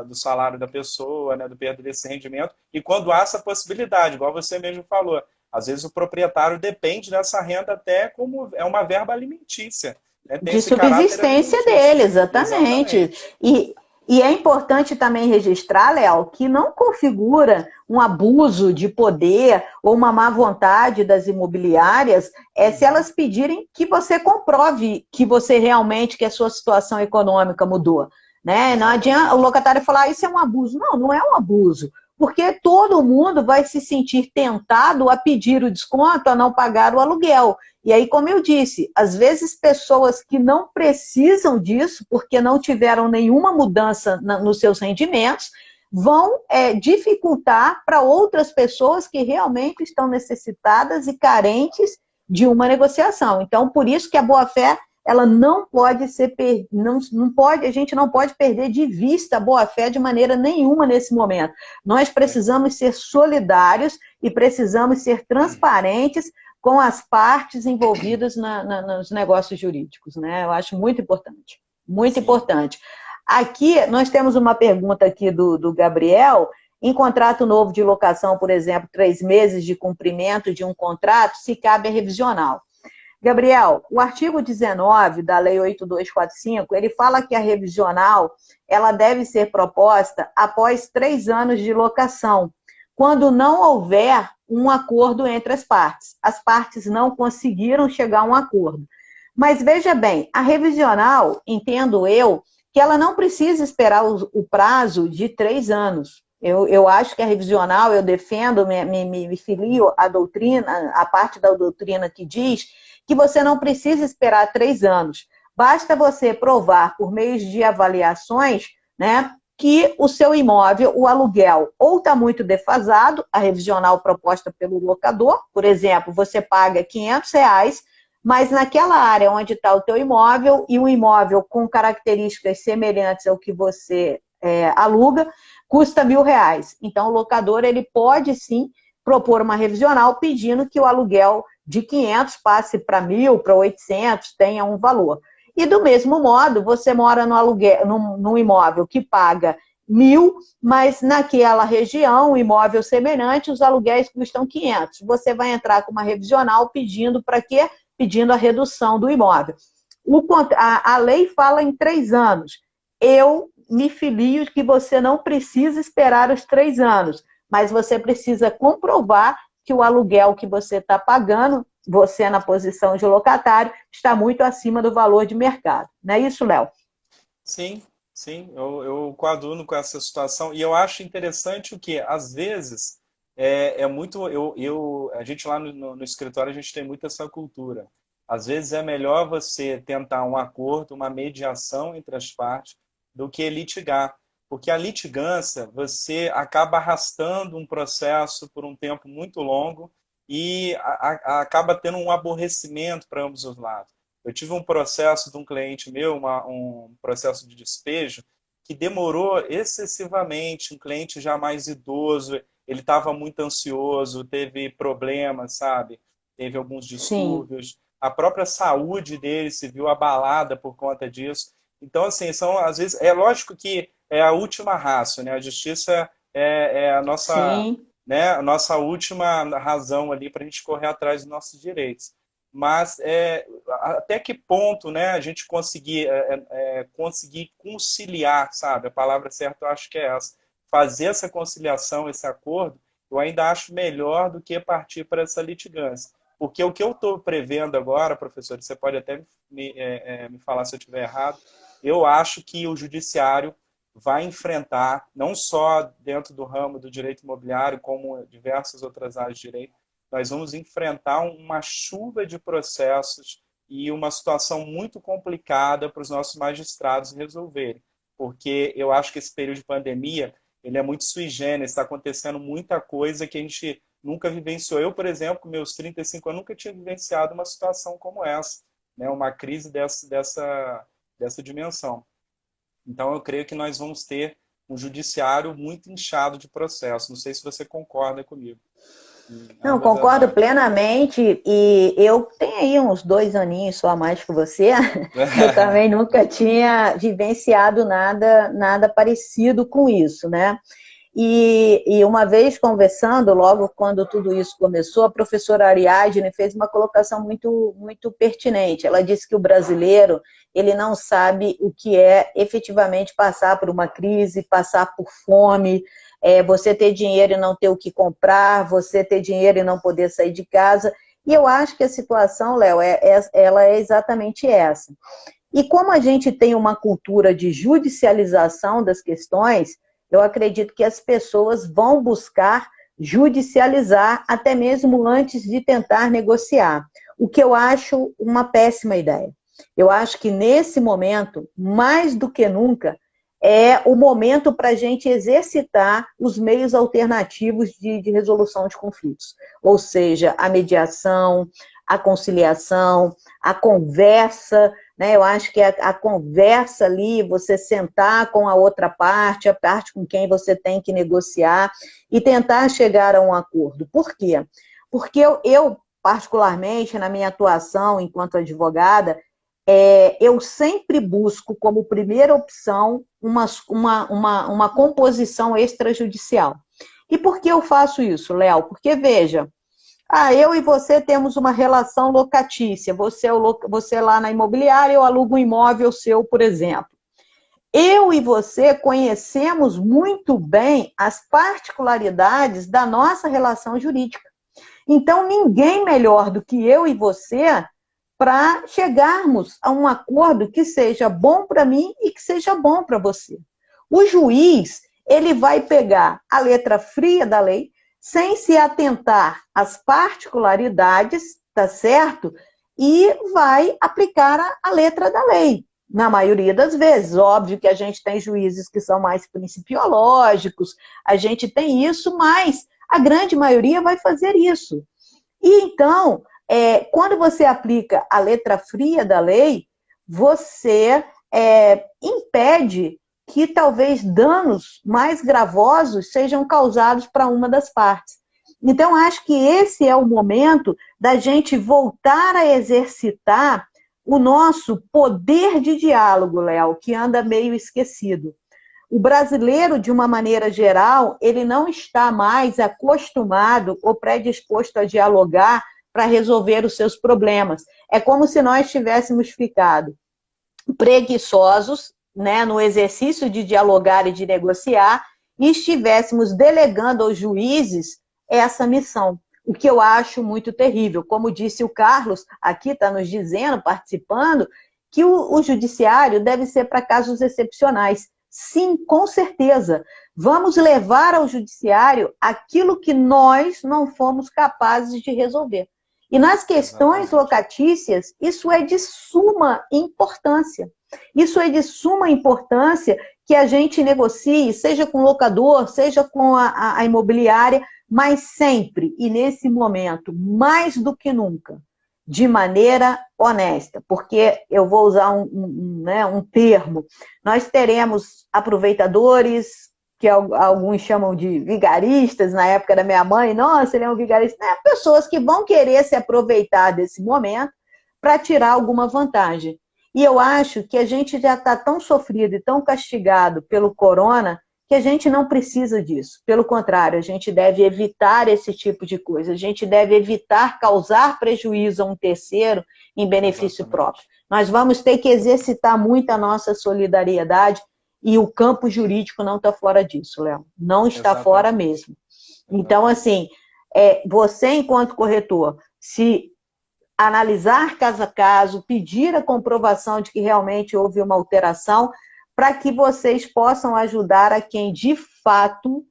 do salário da pessoa, né, do perda desse rendimento, e quando há essa possibilidade, igual você mesmo falou, às vezes o proprietário depende dessa renda até como é uma verba alimentícia. Né? De subsistência dele, exatamente. E é importante também registrar, Léo, que não configura um abuso de poder ou uma má vontade das imobiliárias se elas pedirem que você comprove que você realmente, que a sua situação econômica mudou. Né? Não adianta o locatário falar, isso é um abuso. Não, não é um abuso, porque todo mundo vai se sentir tentado a pedir o desconto, a não pagar o aluguel. E aí, como eu disse, às vezes pessoas que não precisam disso, porque não tiveram nenhuma mudança nos seus rendimentos, vão dificultar para outras pessoas que realmente estão necessitadas e carentes de uma negociação. Então, por isso que a boa-fé ela não pode ser, a gente não pode perder de vista a boa-fé de maneira nenhuma nesse momento. Nós precisamos ser solidários e precisamos ser transparentes com as partes envolvidas nos negócios jurídicos, né? Eu acho muito importante, muito importante. Aqui, nós temos uma pergunta aqui do Gabriel. Em contrato novo de locação, por exemplo, 3 meses de cumprimento de um contrato, se cabe a revisional. Gabriel, o artigo 19 da Lei 8245, ele fala que a revisional ela deve ser proposta após 3 anos de locação, quando não houver um acordo entre as partes. As partes não conseguiram chegar a um acordo. Mas veja bem, a revisional, entendo eu, que ela não precisa esperar o prazo de 3 anos. Eu acho que a revisional, eu defendo, me filio à doutrina, a parte da doutrina que diz que você não precisa esperar 3 anos. Basta você provar, por meio de avaliações, né, que o seu imóvel, o aluguel, ou está muito defasado, a revisional proposta pelo locador, por exemplo, você paga R$500, mas naquela área onde está o teu imóvel, e um imóvel com características semelhantes ao que você aluga, custa R$1.000. Então, o locador ele pode, sim, propor uma revisional pedindo que o aluguel de 500 passe para 1.000, para 800, tenha um valor. E do mesmo modo, você mora num imóvel que paga 1.000, mas naquela região, um imóvel semelhante, os aluguéis custam 500. Você vai entrar com uma revisional pedindo para quê? Pedindo a redução do imóvel. A lei fala em 3 anos. Eu me filio que você não precisa esperar os 3 anos, mas você precisa comprovar que o aluguel que você está pagando, você na posição de locatário, está muito acima do valor de mercado. Não é isso, Léo? Sim, sim, eu coaduno com essa situação e eu acho interessante o que, às vezes, é muito. A gente lá no escritório, a gente tem muito essa cultura. Às vezes é melhor você tentar um acordo, uma mediação entre as partes, do que litigar. Porque a litigância, você acaba arrastando um processo por um tempo muito longo e acaba tendo um aborrecimento para ambos os lados. Eu tive um processo de um cliente meu, um processo de despejo, que demorou excessivamente, um cliente já mais idoso, ele estava muito ansioso, teve problemas, sabe? Teve alguns Sim, distúrbios, a própria saúde dele se viu abalada por conta disso. Então, assim, são, às vezes, é lógico que é a última ratio, né? A justiça é sim. a nossa última razão ali para a gente correr atrás dos nossos direitos. Mas até que ponto, né, a gente conseguir conciliar, sabe? A palavra certa eu acho que é essa. Fazer essa conciliação, esse acordo, eu ainda acho melhor do que partir para essa litigância. Porque o que eu estou prevendo agora, professor, você pode até me falar se eu estiver errado, eu acho que o judiciário vai enfrentar, não só dentro do ramo do direito imobiliário, como diversas outras áreas de direito, nós vamos enfrentar uma chuva de processos e uma situação muito complicada para os nossos magistrados resolverem. Porque eu acho que esse período de pandemia ele é muito sui generis, está acontecendo muita coisa que a gente nunca vivenciou. Eu, por exemplo, com meus 35 anos, nunca tinha vivenciado uma situação como essa, né? Uma crise dessa dimensão. Então, eu creio que nós vamos ter um judiciário muito inchado de processo. Não sei se você concorda comigo, em Não, ambas as concordo áreas. plenamente, e eu tenho aí uns 2 aninhos só a mais que você, eu também nunca tinha vivenciado nada parecido com isso, né? E uma vez conversando, logo quando tudo isso começou, a professora Ariadne fez uma colocação muito pertinente. Ela disse que o brasileiro ele não sabe o que é efetivamente passar por uma crise, passar por fome, você ter dinheiro e não ter o que comprar, você ter dinheiro e não poder sair de casa. E eu acho que a situação, Léo, ela é exatamente essa. E como a gente tem uma cultura de judicialização das questões, eu acredito que as pessoas vão buscar judicializar até mesmo antes de tentar negociar, o que eu acho uma péssima ideia. Eu acho que nesse momento, mais do que nunca, é o momento para a gente exercitar os meios alternativos de resolução de conflitos, ou seja, a mediação, a conciliação, a conversa, né? Eu acho que a conversa ali, você sentar com a outra parte, a parte com quem você tem que negociar e tentar chegar a um acordo. Por quê? Porque eu particularmente, na minha atuação enquanto advogada, eu sempre busco como primeira opção uma composição extrajudicial. E por que eu faço isso, Léo? Porque, veja, eu e você temos uma relação locatícia. Você lá na imobiliária, eu alugo um imóvel seu, por exemplo. Eu e você conhecemos muito bem as particularidades da nossa relação jurídica. Então, ninguém melhor do que eu e você para chegarmos a um acordo que seja bom para mim e que seja bom para você. O juiz, ele vai pegar a letra fria da lei, sem se atentar às particularidades, tá certo? E vai aplicar a letra da lei, na maioria das vezes. Óbvio que a gente tem juízes que são mais principiológicos, a gente tem isso, mas a grande maioria vai fazer isso. E então, quando você aplica a letra fria da lei, você impede que talvez danos mais gravosos sejam causados para uma das partes. Então, acho que esse é o momento da gente voltar a exercitar o nosso poder de diálogo, Léo, que anda meio esquecido. O brasileiro, de uma maneira geral, ele não está mais acostumado ou predisposto a dialogar para resolver os seus problemas. É como se nós tivéssemos ficado preguiçosos, né, no exercício de dialogar e de negociar, e estivéssemos delegando aos juízes essa missão, o que eu acho muito terrível. Como disse o Carlos, aqui está nos dizendo, participando, que o judiciário deve ser para casos excepcionais. Sim, com certeza. Vamos levar ao judiciário aquilo que nós não fomos capazes de resolver. E nas questões locatícias, isso é de suma importância. Isso é de suma importância que a gente negocie, seja com o locador, seja com a imobiliária, mas sempre, e nesse momento, mais do que nunca, de maneira honesta, porque eu vou usar um termo, nós teremos aproveitadores, que alguns chamam de vigaristas, na época da minha mãe, nossa, ele é um vigarista, pessoas que vão querer se aproveitar desse momento para tirar alguma vantagem. E eu acho que a gente já está tão sofrido e tão castigado pelo corona que a gente não precisa disso. Pelo contrário, a gente deve evitar esse tipo de coisa. A gente deve evitar causar prejuízo a um terceiro em benefício próprio. Nós vamos ter que exercitar muito a nossa solidariedade e o campo jurídico não está fora disso, Léo. Não está fora mesmo. Então, assim, você, enquanto corretor, se analisar caso a caso, pedir a comprovação de que realmente houve uma alteração, para que vocês possam ajudar a quem de fato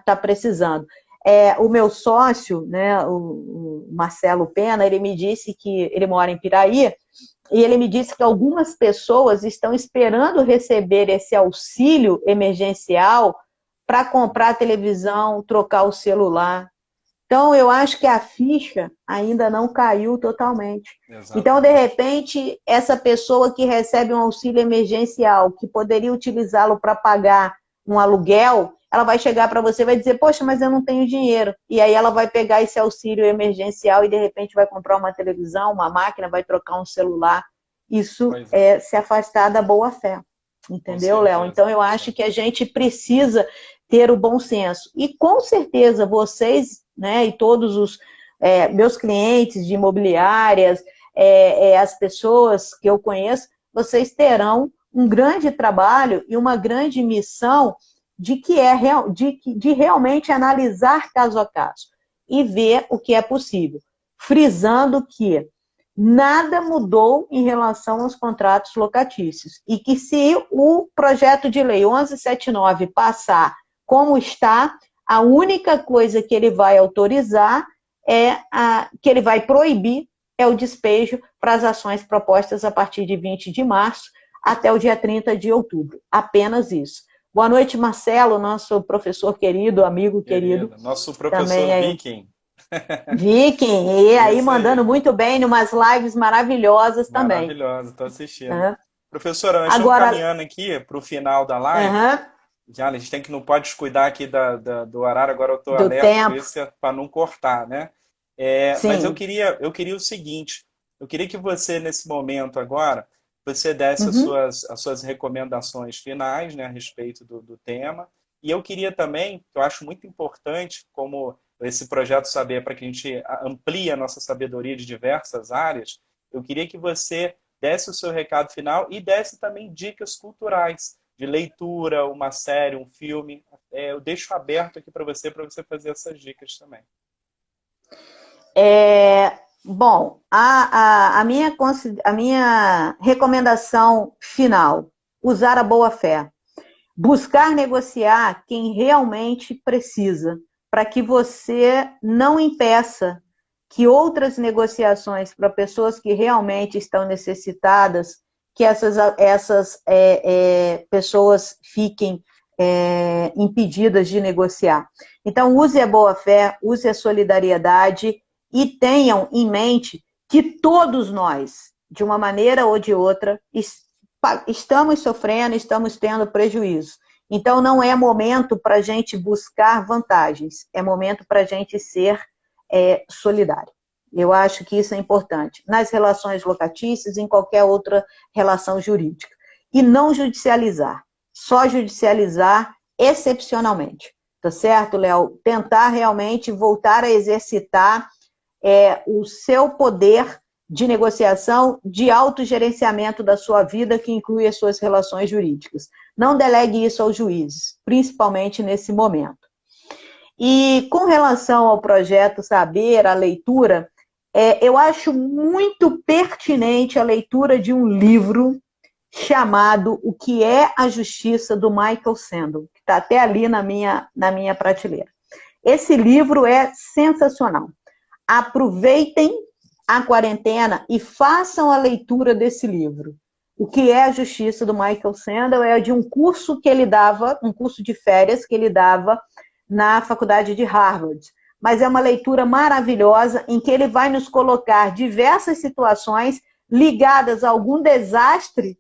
tá precisando. O meu sócio, né, o Marcelo Pena, ele me disse que ele mora em Piraí, e ele me disse que algumas pessoas estão esperando receber esse auxílio emergencial para comprar televisão, trocar o celular. Então, eu acho que a ficha ainda não caiu totalmente. Exatamente. Então, de repente, essa pessoa que recebe um auxílio emergencial, que poderia utilizá-lo para pagar um aluguel, ela vai chegar para você e vai dizer, poxa, mas eu não tenho dinheiro. E aí ela vai pegar esse auxílio emergencial e, de repente, vai comprar uma televisão, uma máquina, vai trocar um celular. Isso é se afastar da boa-fé. Entendeu, Léo? Então, eu acho que a gente precisa ter o bom senso. E, com certeza, vocês, né, e todos os meus clientes de imobiliárias, as pessoas que eu conheço, vocês terão um grande trabalho e uma grande missão de realmente analisar caso a caso e ver o que é possível. Frisando que nada mudou em relação aos contratos locatícios e que se o projeto de lei 1179 passar como está, a única coisa que ele vai autorizar que ele vai proibir é o despejo para as ações propostas a partir de 20 de março até o dia 30 de outubro. Apenas isso. Boa noite, Marcelo, nosso professor querido, amigo querido. Nosso professor Viking. Viking, e aí mandando muito bem em umas lives maravilhosas também. Maravilhosa, estou assistindo. Professora, nós estamos caminhando aqui para o final da live. Já, a gente não pode descuidar aqui do horário, agora eu estou alerta com isso para não cortar, né? Mas eu queria o seguinte, eu queria que você, nesse momento agora, você desse as suas recomendações finais, né, a respeito do tema. E eu queria também, que eu acho muito importante, como esse projeto Saber, para que a gente amplie a nossa sabedoria de diversas áreas, eu queria que você desse o seu recado final e desse também dicas culturais, de leitura, uma série, um filme. Eu deixo aberto aqui para você fazer essas dicas também. Bom, a minha recomendação final, usar a boa-fé. Buscar negociar quem realmente precisa, para que você não impeça que outras negociações para pessoas que realmente estão necessitadas, que essas pessoas fiquem impedidas de negociar. Então, use a boa-fé, use a solidariedade e tenham em mente que todos nós, de uma maneira ou de outra, estamos sofrendo, estamos tendo prejuízo. Então, não é momento para a gente buscar vantagens, é momento para a gente ser solidário. Eu acho que isso é importante, nas relações locatícias, em qualquer outra relação jurídica. E não judicializar, só judicializar excepcionalmente. Tá certo, Léo? Tentar realmente voltar a exercitar o seu poder de negociação, de autogerenciamento da sua vida, que inclui as suas relações jurídicas. Não delegue isso aos juízes, principalmente nesse momento. E com relação ao projeto Saber, a leitura, eu acho muito pertinente a leitura de um livro chamado O que é a Justiça, do Michael Sandel, que está até ali na minha prateleira. Esse livro é sensacional. Aproveitem a quarentena e façam a leitura desse livro. O que é a Justiça, do Michael Sandel, é de um curso que ele dava, um curso de férias que ele dava na faculdade de Harvard. Mas é uma leitura maravilhosa em que ele vai nos colocar diversas situações ligadas a algum desastre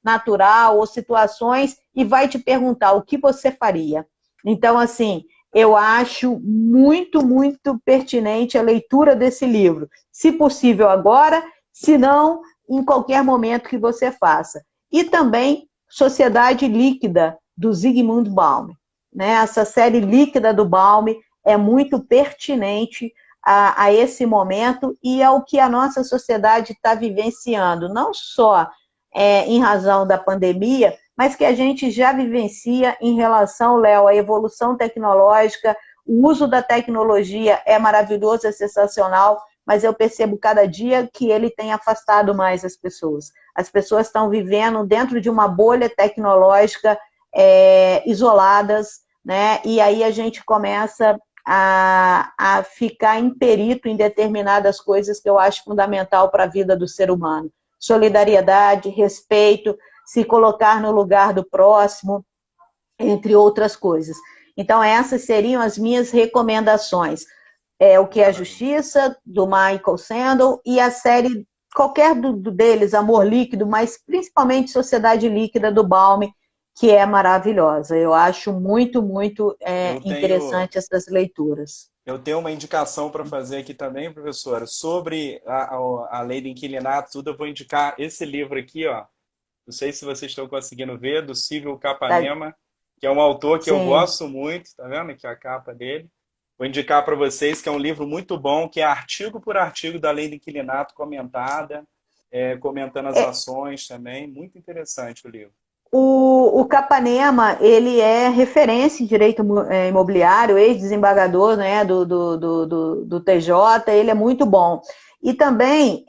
natural ou situações e vai te perguntar o que você faria. Então, assim, eu acho muito, muito pertinente a leitura desse livro. Se possível agora, se não, em qualquer momento que você faça. E também Sociedade Líquida, do Zygmunt Bauman. Né? Essa série líquida do Bauman é muito pertinente a esse momento e ao que a nossa sociedade está vivenciando, não só em razão da pandemia, mas que a gente já vivencia em relação, Léo, à evolução tecnológica. O uso da tecnologia é maravilhoso, é sensacional, mas eu percebo cada dia que ele tem afastado mais as pessoas. As pessoas estão vivendo dentro de uma bolha tecnológica isoladas, né? E aí a gente começa a ficar imperito em determinadas coisas que eu acho fundamental para a vida do ser humano. Solidariedade, respeito, se colocar no lugar do próximo, entre outras coisas. Então, essas seriam as minhas recomendações. O que é a Justiça, do Michael Sandel, e a série, qualquer deles, Amor Líquido, mas principalmente Sociedade Líquida, do Bauman, que é maravilhosa. Eu acho muito, muito interessante essas leituras. Eu tenho uma indicação para fazer aqui também, professora, sobre a lei do inquilinato, tudo. Eu vou indicar esse livro aqui, ó. Não sei se vocês estão conseguindo ver, do Cível Capanema, que é um autor que eu gosto muito, tá vendo aqui a capa dele? Vou indicar para vocês que é um livro muito bom, que é artigo por artigo da lei do inquilinato comentada, comentando as ações também. Muito interessante o livro. O Capanema, ele é referência em direito imobiliário, ex-desembargador, né, do TJ, ele é muito bom. E também,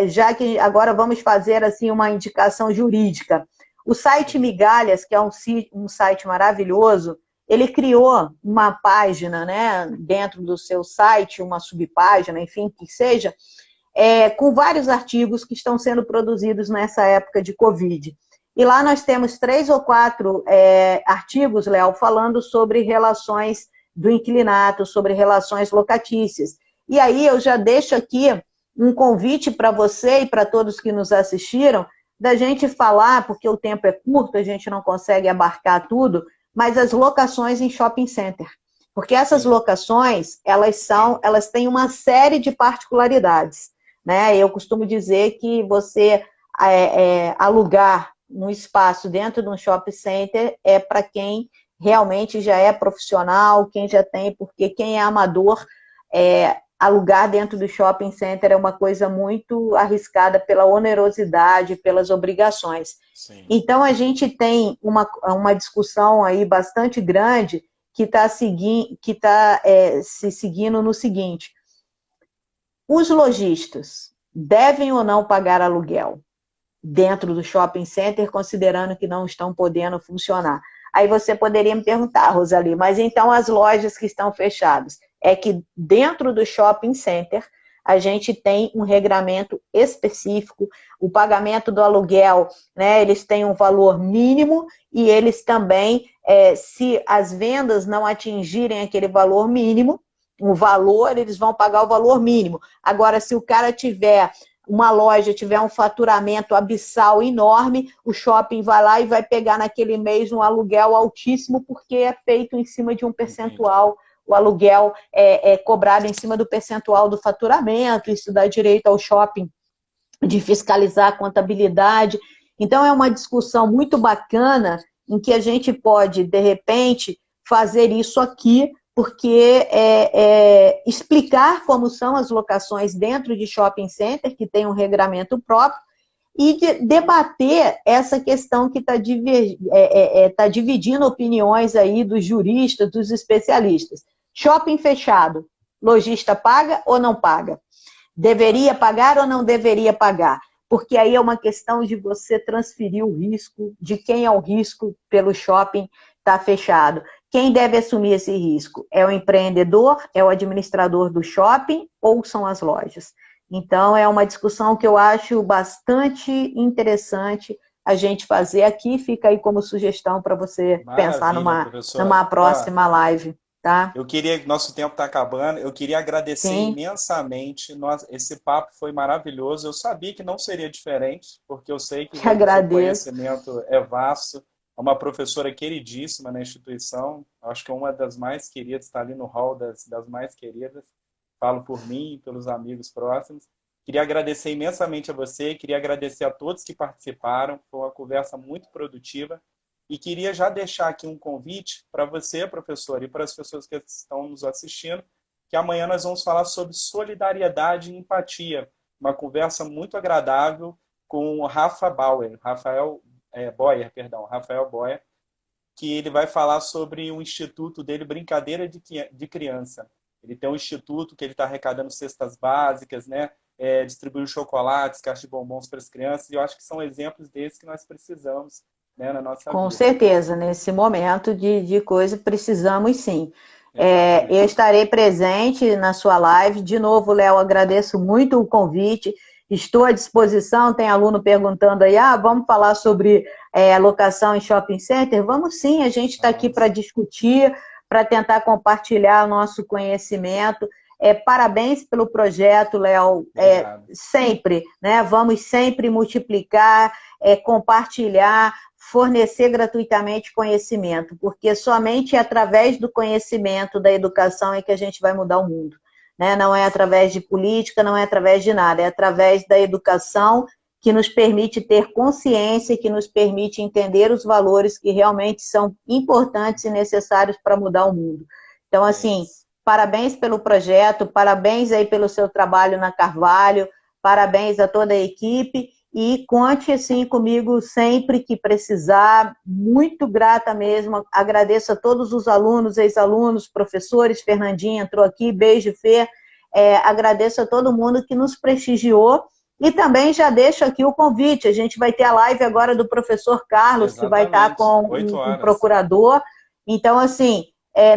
já que agora vamos fazer assim, uma indicação jurídica, o site Migalhas, que é um site maravilhoso, ele criou uma página, né, dentro do seu site, uma subpágina, enfim, que seja, com vários artigos que estão sendo produzidos nessa época de Covid. E lá nós temos 3 ou 4 artigos, Léo, falando sobre relações do inquilinato, sobre relações locatícias. E aí eu já deixo aqui um convite para você e para todos que nos assistiram, da gente falar, porque o tempo é curto, a gente não consegue abarcar tudo, mas as locações em shopping center. Porque essas locações, elas têm uma série de particularidades. Né? Eu costumo dizer que você alugar um espaço dentro de um shopping center é para quem realmente já é profissional, quem já tem, porque quem é amador, alugar dentro do shopping center é uma coisa muito arriscada pela onerosidade, pelas obrigações. Sim. Então, a gente tem uma discussão aí bastante grande que está se seguindo no seguinte: os lojistas devem ou não pagar aluguel dentro do shopping center, considerando que não estão podendo funcionar? Aí você poderia me perguntar, Rosali, mas então as lojas que estão fechadas? É que dentro do shopping center a gente tem um regramento específico, o pagamento do aluguel, né, eles têm um valor mínimo e eles também, se as vendas não atingirem aquele valor mínimo, eles vão pagar o valor mínimo. Agora, se o cara uma loja tiver um faturamento abissal enorme, o shopping vai lá e vai pegar naquele mês um aluguel altíssimo, porque é feito em cima de um percentual. O aluguel é cobrado em cima do percentual do faturamento, isso dá direito ao shopping de fiscalizar a contabilidade. Então, é uma discussão muito bacana em que a gente pode, de repente, fazer isso aqui, porque explicar como são as locações dentro de shopping center, que tem um regramento próprio, e debater essa questão que está dividindo opiniões aí dos juristas, dos especialistas. Shopping fechado, lojista paga ou não paga? Deveria pagar ou não deveria pagar? Porque aí é uma questão de você transferir o risco, de quem é o risco pelo shopping estar fechado. Quem deve assumir esse risco? É o empreendedor, é o administrador do shopping ou são as lojas? Então, é uma discussão que eu acho bastante interessante a gente fazer aqui. Fica aí como sugestão para você pensar numa próxima live. Tá? Eu queria, nosso tempo está acabando, eu queria agradecer Sim. imensamente. Esse papo foi maravilhoso. Eu sabia que não seria diferente, porque eu sei que o seu conhecimento é vasto. É uma professora queridíssima na instituição. Acho que é uma das mais queridas, está ali no hall das mais queridas. Falo por mim e pelos amigos próximos. Queria agradecer imensamente a você, queria agradecer a todos que participaram. Foi uma conversa muito produtiva. E queria já deixar aqui um convite para você, professor, e para as pessoas que estão nos assistindo, que amanhã nós vamos falar sobre solidariedade e empatia. Uma conversa muito agradável com o Rafael Boyer, que ele vai falar sobre o instituto dele, Brincadeira de Criança. Ele tem um instituto que ele está arrecadando cestas básicas, né? Distribuindo chocolates, caixas de bombons para as crianças, e eu acho que são exemplos desses que nós precisamos, né, na nossa vida. Com certeza, nesse momento de coisa, precisamos sim. Eu estarei presente na sua live. De novo, Léo, agradeço muito o convite. Estou à disposição. Tem aluno perguntando aí, vamos falar sobre alocação em shopping center? Vamos sim, a gente está aqui para discutir, para tentar compartilhar o nosso conhecimento. Parabéns pelo projeto, Léo. Sempre, né? Vamos sempre multiplicar, compartilhar, fornecer gratuitamente conhecimento, porque somente através do conhecimento, da educação, é que a gente vai mudar o mundo. Né? Não é através de política, não é através de nada, é através da educação que nos permite ter consciência, que nos permite entender os valores que realmente são importantes e necessários para mudar o mundo. Então, assim, parabéns pelo projeto, parabéns aí pelo seu trabalho na Carvalho, parabéns a toda a equipe e conte assim comigo sempre que precisar, muito grata mesmo, agradeço a todos os alunos, ex-alunos, professores, Fernandinha entrou aqui, beijo, Fê, agradeço a todo mundo que nos prestigiou e também já deixo aqui o convite, a gente vai ter a live agora do professor Carlos, que vai estar com um procurador, então assim,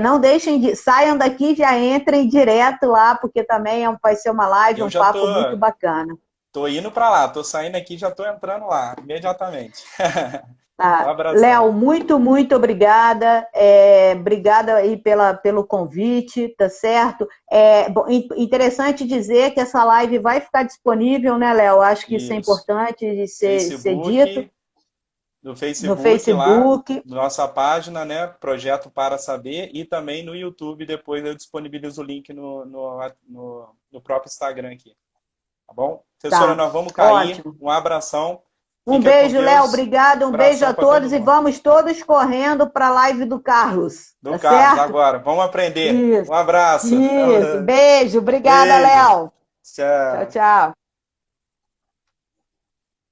não deixem, saiam daqui e já entrem direto lá, porque também vai ser uma live, um papo muito bacana. Tô indo para lá, tô saindo aqui, já tô entrando lá, imediatamente. Tá. Léo, muito, muito obrigada. Obrigada aí pelo convite, tá certo? Interessante dizer que essa live vai ficar disponível, né, Léo? Acho que isso é importante de ser dito. No Facebook, lá, nossa página, né? Projeto Para Saber, e também no YouTube, depois eu disponibilizo o link no próprio Instagram aqui. Tá bom? Professora, nós vamos cair. Ótimo. Um abração. Um beijo, Léo. Obrigado. Um beijo a todos e vamos todos correndo para a live do Carlos. Do Carlos, agora. Vamos aprender. Isso. Um abraço. Isso. Beijo. Obrigada, Léo. Tchau. Tchau, tchau.